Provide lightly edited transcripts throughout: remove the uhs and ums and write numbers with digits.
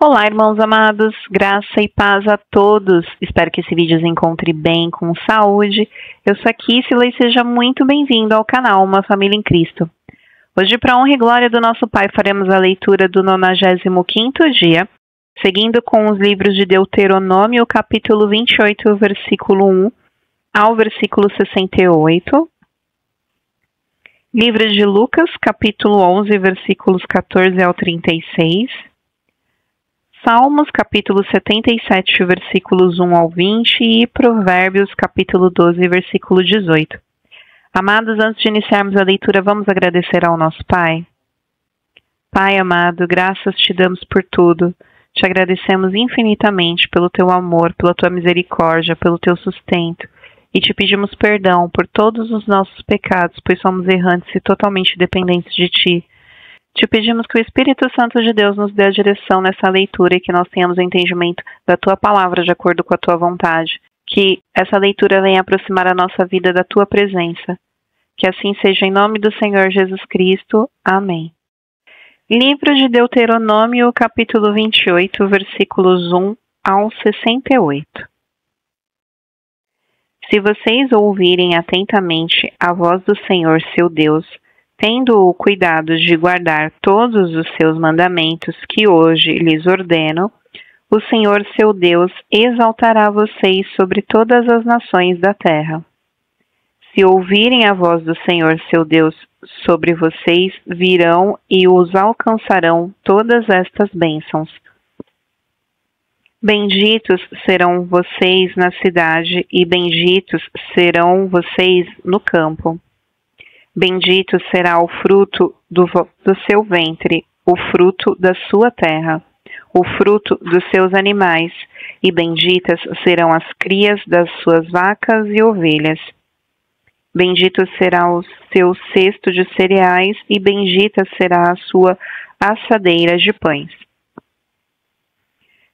Olá, irmãos amados, graça e paz a todos. Espero que esse vídeo os encontre bem, com saúde. Eu sou a Kissila e seja muito bem-vindo ao canal Uma Família em Cristo. Hoje, para a honra e glória do nosso Pai, faremos a leitura do 95º dia, seguindo com os livros de Deuteronômio, capítulo 28, versículo 1 ao versículo 68. Livro de Lucas, capítulo 11, versículos 14 ao 36. Salmos, capítulo 77, versículos 1 ao 20 e Provérbios, capítulo 12, versículo 18. Amados, antes de iniciarmos a leitura, vamos agradecer ao nosso Pai. Pai amado, graças te damos por tudo. Te agradecemos infinitamente pelo teu amor, pela tua misericórdia, pelo teu sustento. E te pedimos perdão por todos os nossos pecados, pois somos errantes e totalmente dependentes de ti. Te pedimos que o Espírito Santo de Deus nos dê a direção nessa leitura e que nós tenhamos o entendimento da Tua palavra de acordo com a Tua vontade. Que essa leitura venha aproximar a nossa vida da Tua presença. Que assim seja em nome do Senhor Jesus Cristo. Amém. Livro de Deuteronômio, capítulo 28, versículos 1 ao 68. Se vocês ouvirem atentamente a voz do Senhor seu Deus, tendo o cuidado de guardar todos os seus mandamentos que hoje lhes ordeno, o Senhor seu Deus exaltará vocês sobre todas as nações da terra. Se ouvirem a voz do Senhor seu Deus sobre vocês, virão e os alcançarão todas estas bênçãos. Benditos serão vocês na cidade e benditos serão vocês no campo. Bendito será o fruto do seu ventre, o fruto da sua terra, o fruto dos seus animais, e benditas serão as crias das suas vacas e ovelhas. Bendito será o seu cesto de cereais, e bendita será a sua assadeira de pães.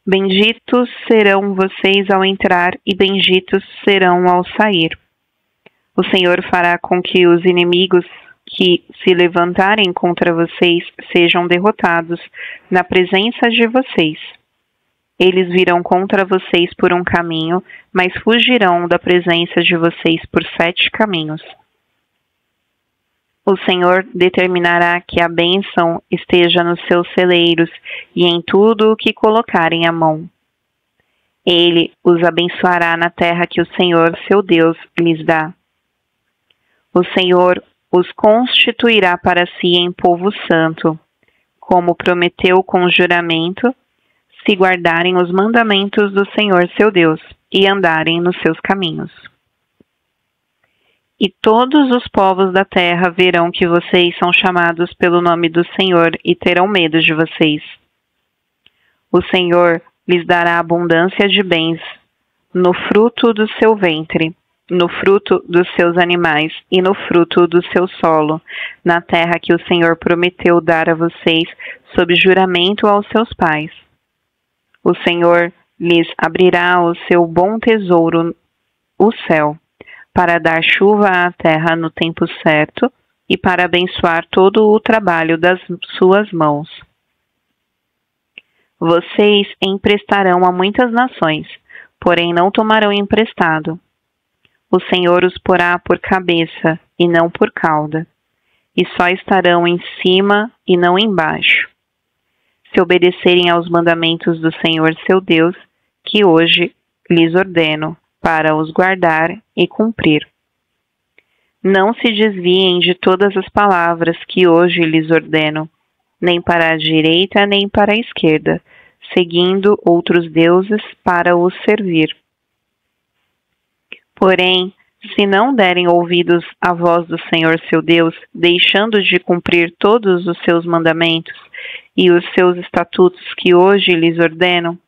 Benditos serão vocês ao entrar, e benditos serão ao sair. O Senhor fará com que os inimigos que se levantarem contra vocês sejam derrotados na presença de vocês. Eles virão contra vocês por um caminho, mas fugirão da presença de vocês por 7 caminhos. O Senhor determinará que a bênção esteja nos seus celeiros e em tudo o que colocarem a mão. Ele os abençoará na terra que o Senhor, seu Deus, lhes dá. O Senhor os constituirá para si em povo santo, como prometeu com juramento, se guardarem os mandamentos do Senhor seu Deus e andarem nos seus caminhos. E todos os povos da terra verão que vocês são chamados pelo nome do Senhor e terão medo de vocês. O Senhor lhes dará abundância de bens no fruto do seu ventre, no fruto dos seus animais e no fruto do seu solo, na terra que o Senhor prometeu dar a vocês sob juramento aos seus pais. O Senhor lhes abrirá o seu bom tesouro, o céu, para dar chuva à terra no tempo certo e para abençoar todo o trabalho das suas mãos. Vocês emprestarão a muitas nações, porém não tomarão emprestado. O Senhor os porá por cabeça e não por cauda, e só estarão em cima e não embaixo, se obedecerem aos mandamentos do Senhor seu Deus, que hoje lhes ordeno, para os guardar e cumprir. Não se desviem de todas as palavras que hoje lhes ordeno, nem para a direita nem para a esquerda, seguindo outros deuses para os servir. Porém, se não derem ouvidos à voz do Senhor seu Deus, deixando de cumprir todos os seus mandamentos e os seus estatutos que hoje lhes ordeno,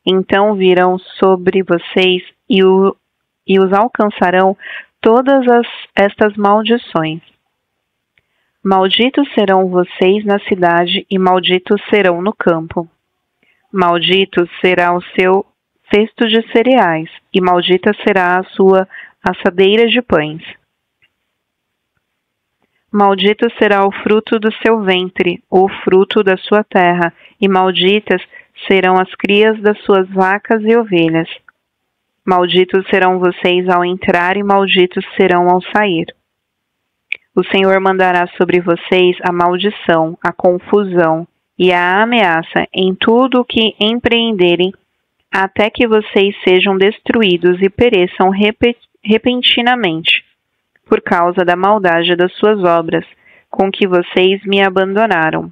então virão sobre vocês e os alcançarão todas estas maldições. Malditos serão vocês na cidade e malditos serão no campo. Maldito será o seu cesto de cereais, e maldita será a sua assadeira de pães. Maldito será o fruto do seu ventre, o fruto da sua terra, e malditas serão as crias das suas vacas e ovelhas. Malditos serão vocês ao entrar e malditos serão ao sair. O Senhor mandará sobre vocês a maldição, a confusão e a ameaça em tudo o que empreenderem, até que vocês sejam destruídos e pereçam repentinamente, por causa da maldade das suas obras, com que vocês me abandonaram.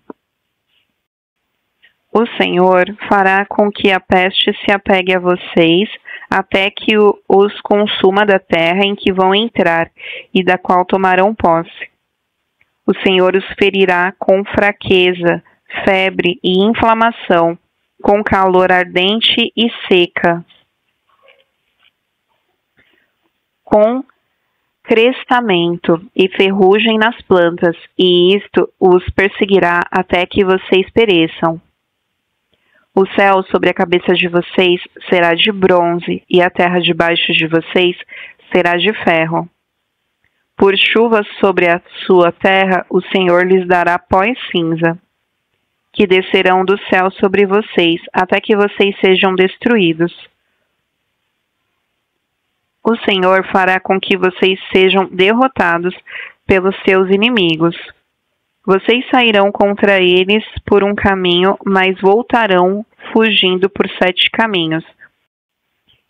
O Senhor fará com que a peste se apegue a vocês, até que os consuma da terra em que vão entrar e da qual tomarão posse. O Senhor os ferirá com fraqueza, febre e inflamação, com calor ardente e seca, com crestamento e ferrugem nas plantas, e isto os perseguirá até que vocês pereçam. O céu sobre a cabeça de vocês será de bronze, e a terra debaixo de vocês será de ferro. Por chuva sobre a sua terra, o Senhor lhes dará pó e cinza, que descerão do céu sobre vocês, até que vocês sejam destruídos. O Senhor fará com que vocês sejam derrotados pelos seus inimigos. Vocês sairão contra eles por um caminho, mas voltarão fugindo por 7 caminhos,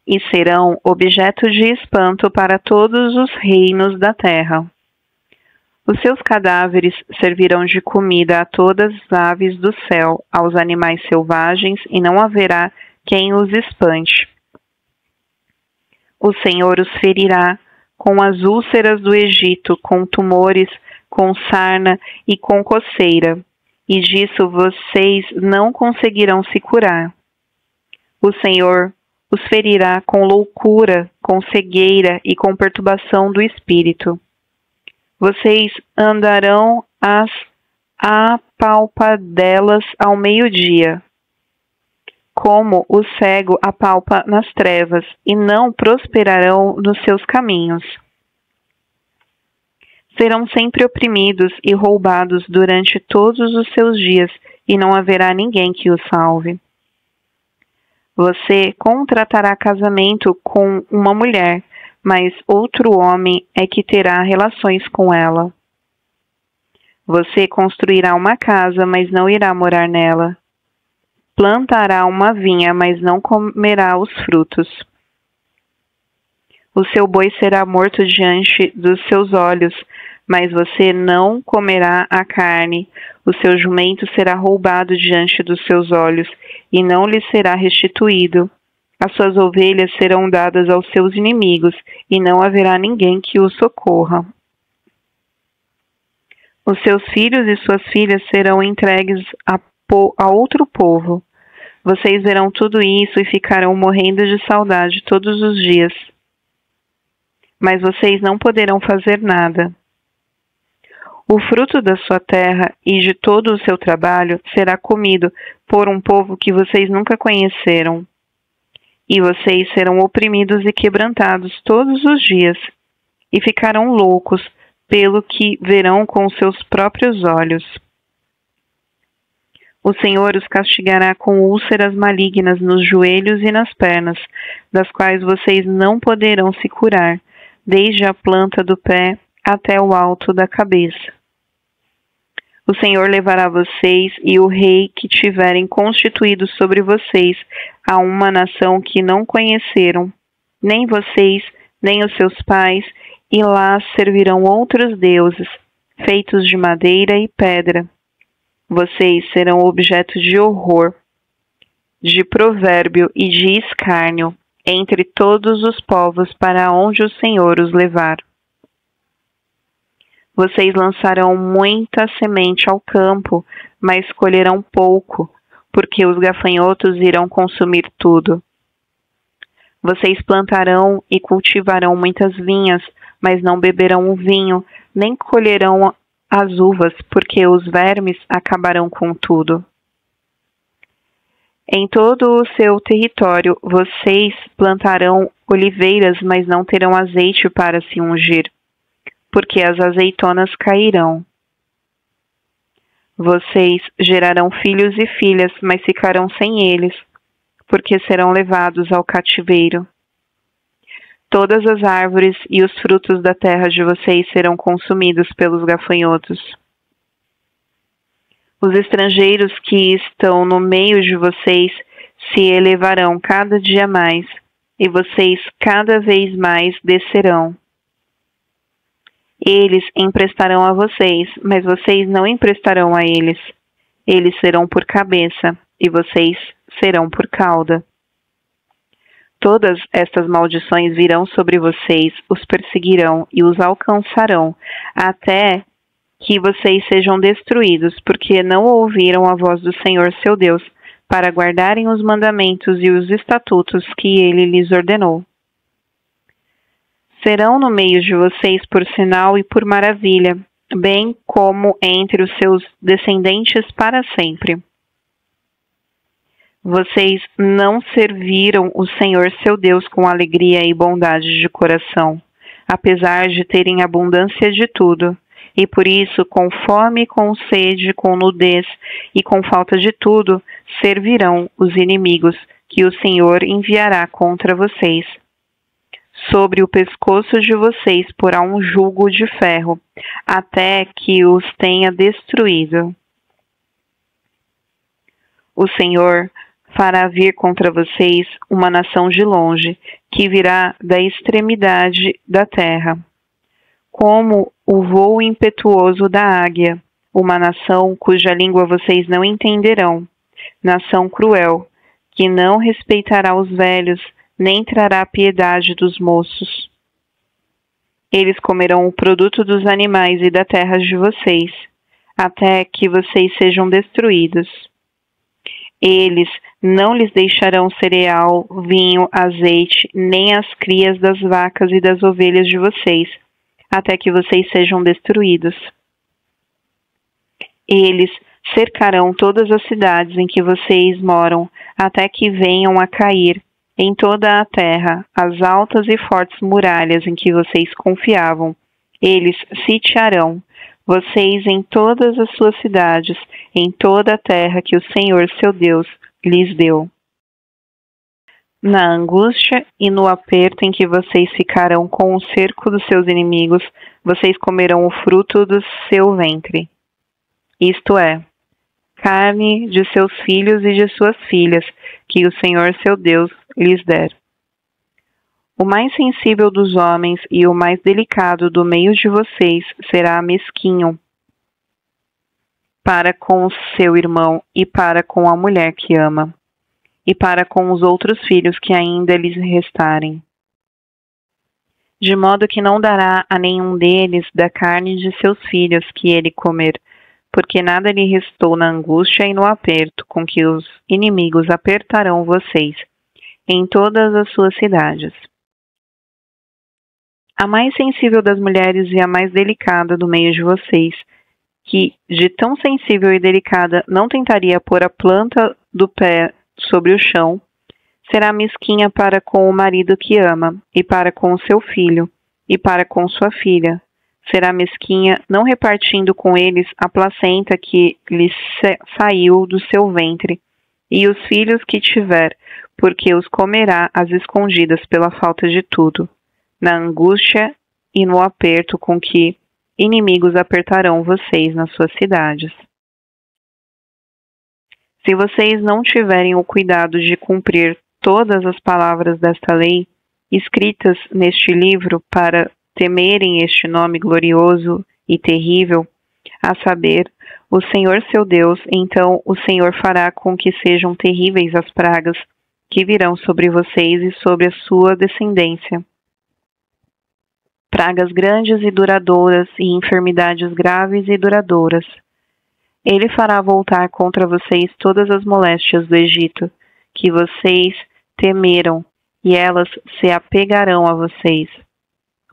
e serão objeto de espanto para todos os reinos da terra. Os seus cadáveres servirão de comida a todas as aves do céu, aos animais selvagens, e não haverá quem os espante. O Senhor os ferirá com as úlceras do Egito, com tumores, com sarna e com coceira, e disso vocês não conseguirão se curar. O Senhor os ferirá com loucura, com cegueira e com perturbação do espírito. Vocês andarão às apalpadelas ao meio-dia, como o cego apalpa nas trevas, e não prosperarão nos seus caminhos. Serão sempre oprimidos e roubados durante todos os seus dias, e não haverá ninguém que os salve. Você contratará casamento com uma mulher, mas outro homem é que terá relações com ela. Você construirá uma casa, mas não irá morar nela. Plantará uma vinha, mas não comerá os frutos. O seu boi será morto diante dos seus olhos, mas você não comerá a carne. O seu jumento será roubado diante dos seus olhos, e não lhe será restituído. As suas ovelhas serão dadas aos seus inimigos, e não haverá ninguém que os socorra. Os seus filhos e suas filhas serão entregues a outro povo. Vocês verão tudo isso e ficarão morrendo de saudade todos os dias. Mas vocês não poderão fazer nada. O fruto da sua terra e de todo o seu trabalho será comido por um povo que vocês nunca conheceram. E vocês serão oprimidos e quebrantados todos os dias, e ficarão loucos pelo que verão com seus próprios olhos. O Senhor os castigará com úlceras malignas nos joelhos e nas pernas, das quais vocês não poderão se curar, desde a planta do pé até o alto da cabeça. O Senhor levará vocês e o rei que tiverem constituído sobre vocês a uma nação que não conheceram, nem vocês, nem os seus pais, e lá servirão outros deuses, feitos de madeira e pedra. Vocês serão objeto de horror, de provérbio e de escárnio entre todos os povos para onde o Senhor os levar. Vocês lançarão muita semente ao campo, mas colherão pouco, porque os gafanhotos irão consumir tudo. Vocês plantarão e cultivarão muitas vinhas, mas não beberão o vinho, nem colherão as uvas, porque os vermes acabarão com tudo. Em todo o seu território, vocês plantarão oliveiras, mas não terão azeite para se ungir, porque as azeitonas cairão. Vocês gerarão filhos e filhas, mas ficarão sem eles, porque serão levados ao cativeiro. Todas as árvores e os frutos da terra de vocês serão consumidos pelos gafanhotos. Os estrangeiros que estão no meio de vocês se elevarão cada dia mais, e vocês cada vez mais descerão. Eles emprestarão a vocês, mas vocês não emprestarão a eles. Eles serão por cabeça, e vocês serão por cauda. Todas estas maldições virão sobre vocês, os perseguirão e os alcançarão, até que vocês sejam destruídos, porque não ouviram a voz do Senhor seu Deus, para guardarem os mandamentos e os estatutos que ele lhes ordenou. Serão no meio de vocês por sinal e por maravilha, bem como entre os seus descendentes para sempre. Vocês não serviram o Senhor seu Deus com alegria e bondade de coração, apesar de terem abundância de tudo, e por isso, com fome, com sede, com nudez e com falta de tudo, servirão os inimigos que o Senhor enviará contra vocês. Sobre o pescoço de vocês porá um jugo de ferro, até que os tenha destruído. O Senhor fará vir contra vocês uma nação de longe, que virá da extremidade da terra, como o voo impetuoso da águia, uma nação cuja língua vocês não entenderão, nação cruel, que não respeitará os velhos, nem trará piedade dos moços. Eles comerão o produto dos animais e da terra de vocês, até que vocês sejam destruídos. Eles não lhes deixarão cereal, vinho, azeite, nem as crias das vacas e das ovelhas de vocês, até que vocês sejam destruídos. Eles cercarão todas as cidades em que vocês moram, até que venham a cair em toda a terra as altas e fortes muralhas em que vocês confiavam. Eles sitiarão vocês em todas as suas cidades, em toda a terra que o Senhor seu Deus lhes deu. Na angústia e no aperto em que vocês ficarão com o cerco dos seus inimigos, vocês comerão o fruto do seu ventre, isto é, carne de seus filhos e de suas filhas, que o Senhor seu Deus lhes der. O mais sensível dos homens e o mais delicado do meio de vocês será mesquinho para com o seu irmão e para com a mulher que ama, e para com os outros filhos que ainda lhes restarem. De modo que não dará a nenhum deles da carne de seus filhos que ele comer, porque nada lhe restou na angústia e no aperto com que os inimigos apertarão vocês em todas as suas cidades. A mais sensível das mulheres e a mais delicada do meio de vocês, que de tão sensível e delicada não tentaria pôr a planta do pé sobre o chão, será mesquinha para com o marido que ama, e para com o seu filho, e para com sua filha. Será mesquinha, não repartindo com eles a placenta que lhe saiu do seu ventre, e os filhos que tiver, porque os comerá às escondidas pela falta de tudo, na angústia e no aperto com que inimigos apertarão vocês nas suas cidades. Se vocês não tiverem o cuidado de cumprir todas as palavras desta lei, escritas neste livro para temerem este nome glorioso e terrível, a saber, o Senhor seu Deus, então o Senhor fará com que sejam terríveis as pragas que virão sobre vocês e sobre a sua descendência. Pragas grandes e duradouras e enfermidades graves e duradouras. Ele fará voltar contra vocês todas as moléstias do Egito, que vocês temeram, e elas se apegarão a vocês.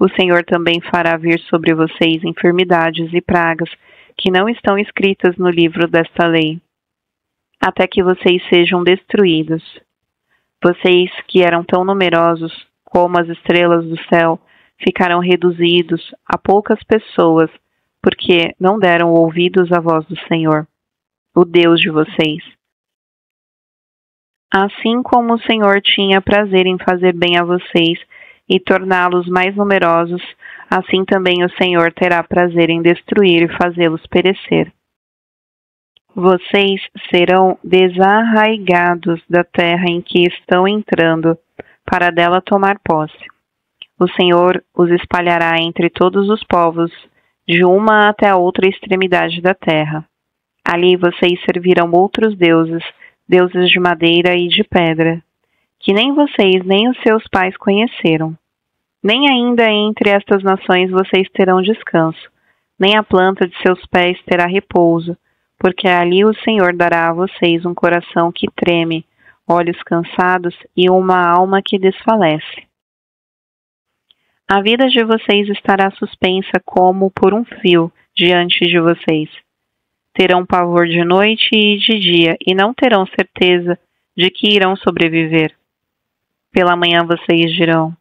O Senhor também fará vir sobre vocês enfermidades e pragas que não estão escritas no livro desta lei, até que vocês sejam destruídos. Vocês, que eram tão numerosos como as estrelas do céu, ficarão reduzidos a poucas pessoas, porque não deram ouvidos à voz do Senhor, o Deus de vocês. Assim como o Senhor tinha prazer em fazer bem a vocês e torná-los mais numerosos, assim também o Senhor terá prazer em destruir e fazê-los perecer. Vocês serão desarraigados da terra em que estão entrando, para dela tomar posse. O Senhor os espalhará entre todos os povos, de uma até a outra extremidade da terra. Ali vocês servirão outros deuses, deuses de madeira e de pedra, que nem vocês nem os seus pais conheceram. Nem ainda entre estas nações vocês terão descanso, nem a planta de seus pés terá repouso, porque ali o Senhor dará a vocês um coração que treme, olhos cansados e uma alma que desfalece. A vida de vocês estará suspensa como por um fio diante de vocês. Terão pavor de noite e de dia, e não terão certeza de que irão sobreviver. Pela manhã vocês dirão: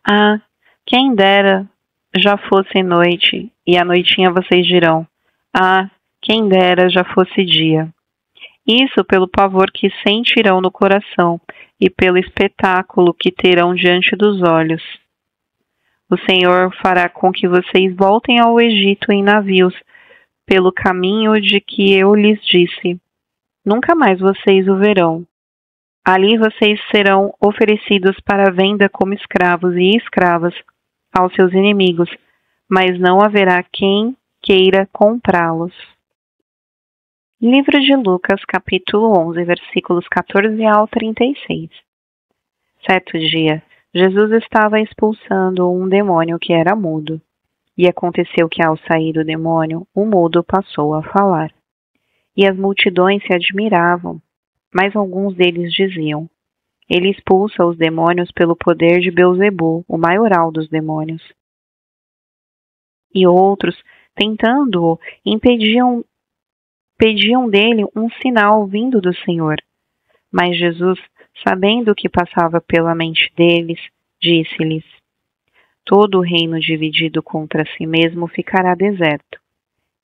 ah, quem dera já fosse noite, e à noitinha vocês dirão: ah, quem dera já fosse dia. Isso pelo pavor que sentirão no coração e pelo espetáculo que terão diante dos olhos. O Senhor fará com que vocês voltem ao Egito em navios, pelo caminho de que eu lhes disse. Nunca mais vocês o verão. Ali vocês serão oferecidos para venda como escravos e escravas aos seus inimigos, mas não haverá quem queira comprá-los. Livro de Lucas, capítulo 11, versículos 14 ao 36. Certo dia, Jesus estava expulsando um demônio que era mudo. E aconteceu que, ao sair o demônio, o mudo passou a falar. E as multidões se admiravam, mas alguns deles diziam: ele expulsa os demônios pelo poder de Beelzebu, o maioral dos demônios. E outros, tentando-o, pediam dele um sinal vindo do Senhor. Mas Jesus, sabendo o que passava pela mente deles, disse-lhes: todo o reino dividido contra si mesmo ficará deserto,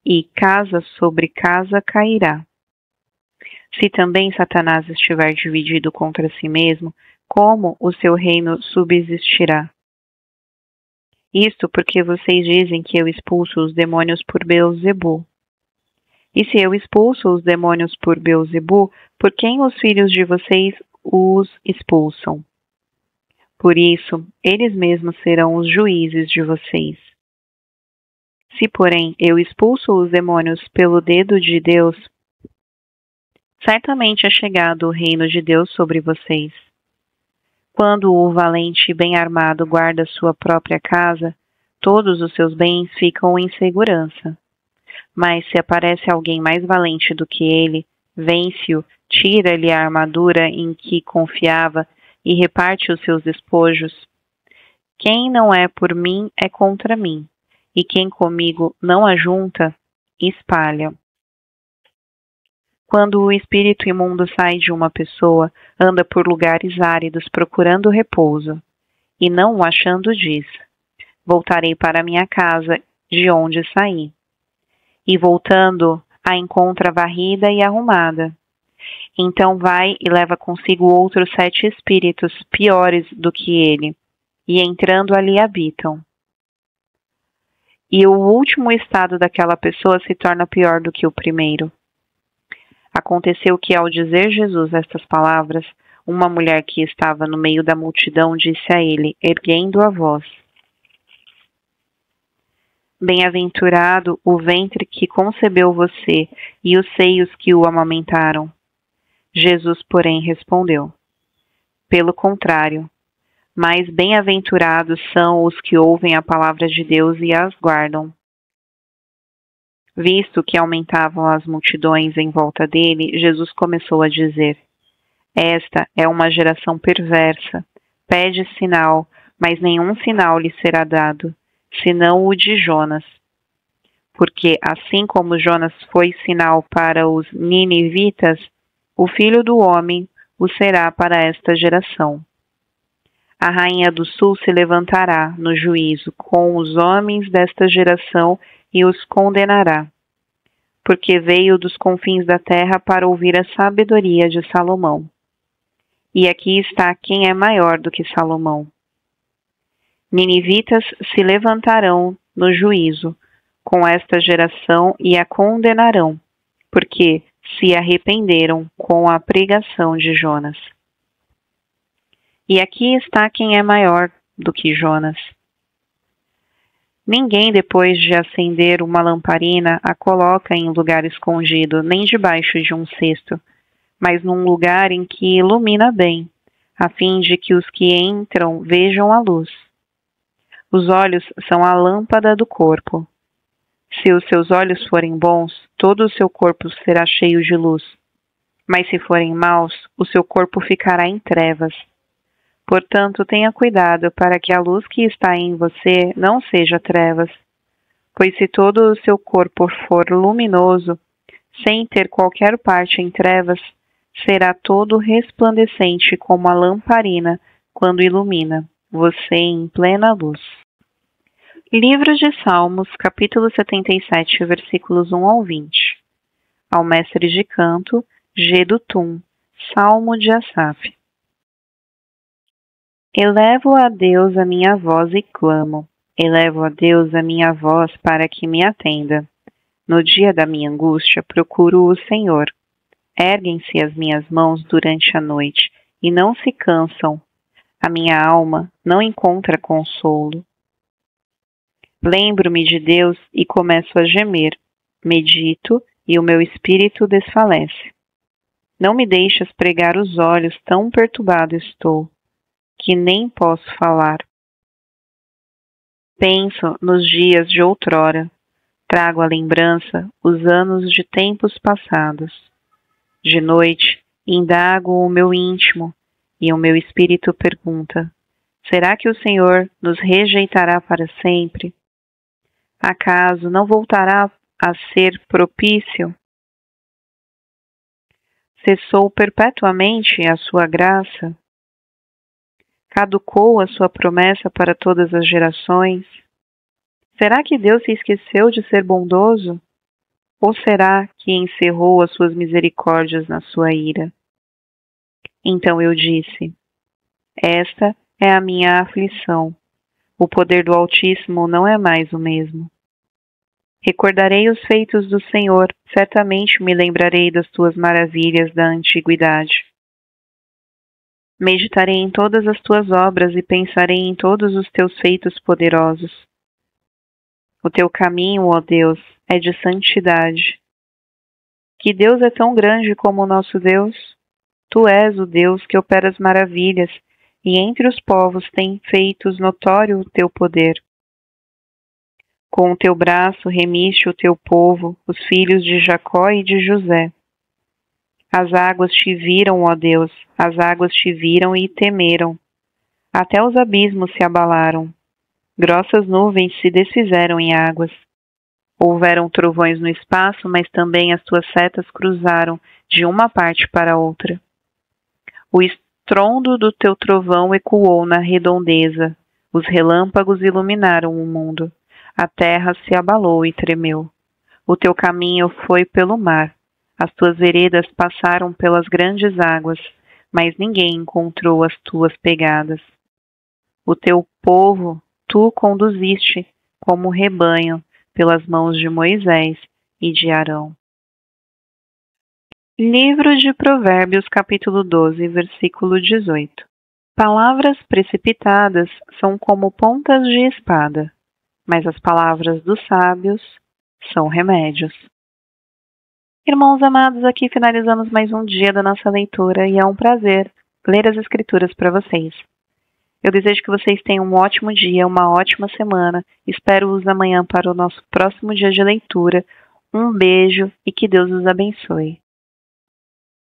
e casa sobre casa cairá. Se também Satanás estiver dividido contra si mesmo, como o seu reino subsistirá? Isto porque vocês dizem que eu expulso os demônios por Beelzebu. E se eu expulso os demônios por Beelzebu, por quem os filhos de vocês os expulsam? Por isso, eles mesmos serão os juízes de vocês. Se, porém, eu expulso os demônios pelo dedo de Deus, certamente é chegado o reino de Deus sobre vocês. Quando o valente e bem armado guarda sua própria casa, todos os seus bens ficam em segurança. Mas se aparece alguém mais valente do que ele, vence-o, tira-lhe a armadura em que confiava e reparte os seus despojos. Quem não é por mim é contra mim, e quem comigo não ajunta, espalha. Quando o espírito imundo sai de uma pessoa, anda por lugares áridos procurando repouso, e não o achando diz: voltarei para minha casa, de onde saí. E voltando, a encontra varrida e arrumada. Então vai e leva consigo outros 7 espíritos piores do que ele, e entrando ali habitam. E o último estado daquela pessoa se torna pior do que o primeiro. Aconteceu que, ao dizer Jesus estas palavras, uma mulher que estava no meio da multidão disse a ele, erguendo a voz: bem-aventurado o ventre que concebeu você e os seios que o amamentaram. Jesus, porém, respondeu: pelo contrário, mais bem-aventurados são os que ouvem a palavra de Deus e as guardam. Visto que aumentavam as multidões em volta dele, Jesus começou a dizer: esta é uma geração perversa, pede sinal, mas nenhum sinal lhe será dado, senão o de Jonas. Porque assim como Jonas foi sinal para os ninivitas, o Filho do Homem o será para esta geração. A rainha do sul se levantará no juízo com os homens desta geração e os condenará, porque veio dos confins da terra para ouvir a sabedoria de Salomão. E aqui está quem é maior do que Salomão. Ninivitas se levantarão no juízo com esta geração e a condenarão, porque se arrependeram com a pregação de Jonas. E aqui está quem é maior do que Jonas. Ninguém, depois de acender uma lamparina, a coloca em lugar escondido, nem debaixo de um cesto, mas num lugar em que ilumina bem, a fim de que os que entram vejam a luz. Os olhos são a lâmpada do corpo. Se os seus olhos forem bons, todo o seu corpo será cheio de luz. Mas se forem maus, o seu corpo ficará em trevas. Portanto, tenha cuidado para que a luz que está em você não seja trevas. Pois se todo o seu corpo for luminoso, sem ter qualquer parte em trevas, será todo resplandecente como a lamparina quando ilumina você em plena luz. Livro de Salmos, capítulo 77, versículos 1 ao 20. Ao mestre de canto, Jedutum, Salmo de Asaf. Elevo a Deus a minha voz e clamo. Elevo a Deus a minha voz para que me atenda. No dia da minha angústia, procuro o Senhor. Erguem-se as minhas mãos durante a noite e não se cansam. A minha alma não encontra consolo. Lembro-me de Deus e começo a gemer. Medito e o meu espírito desfalece. Não me deixas pregar os olhos, tão perturbado estou, que nem posso falar. Penso nos dias de outrora. Trago à lembrança os anos de tempos passados. De noite, indago o meu íntimo e o meu espírito pergunta: será que o Senhor nos rejeitará para sempre? Acaso não voltará a ser propício? Cessou perpetuamente a sua graça? Caducou a sua promessa para todas as gerações? Será que Deus se esqueceu de ser bondoso? Ou será que encerrou as suas misericórdias na sua ira? Então eu disse: esta é a minha aflição. O poder do Altíssimo não é mais o mesmo. Recordarei os feitos do Senhor, certamente me lembrarei das tuas maravilhas da antiguidade. Meditarei em todas as tuas obras e pensarei em todos os teus feitos poderosos. O teu caminho, ó Deus, é de santidade. Que Deus é tão grande como o nosso Deus? Tu és o Deus que opera as maravilhas, e entre os povos tem feito notório o teu poder. Com o teu braço remiste o teu povo, os filhos de Jacó e de José. As águas te viram, ó Deus, as águas te viram e temeram. Até os abismos se abalaram. Grossas nuvens se desfizeram em águas. Houveram trovões no espaço, mas também as tuas setas cruzaram de uma parte para outra. O estrondo do teu trovão ecoou na redondeza. Os relâmpagos iluminaram o mundo. A terra se abalou e tremeu. O teu caminho foi pelo mar. As tuas veredas passaram pelas grandes águas, mas ninguém encontrou as tuas pegadas. O teu povo tu conduziste como rebanho pelas mãos de Moisés e de Arão. Livro de Provérbios, capítulo 12, versículo 18. Palavras precipitadas são como pontas de espada, mas as palavras dos sábios são remédios. Irmãos amados, aqui finalizamos mais um dia da nossa leitura e é um prazer ler as Escrituras para vocês. Eu desejo que vocês tenham um ótimo dia, uma ótima semana. Espero-os amanhã para o nosso próximo dia de leitura. Um beijo e que Deus os abençoe.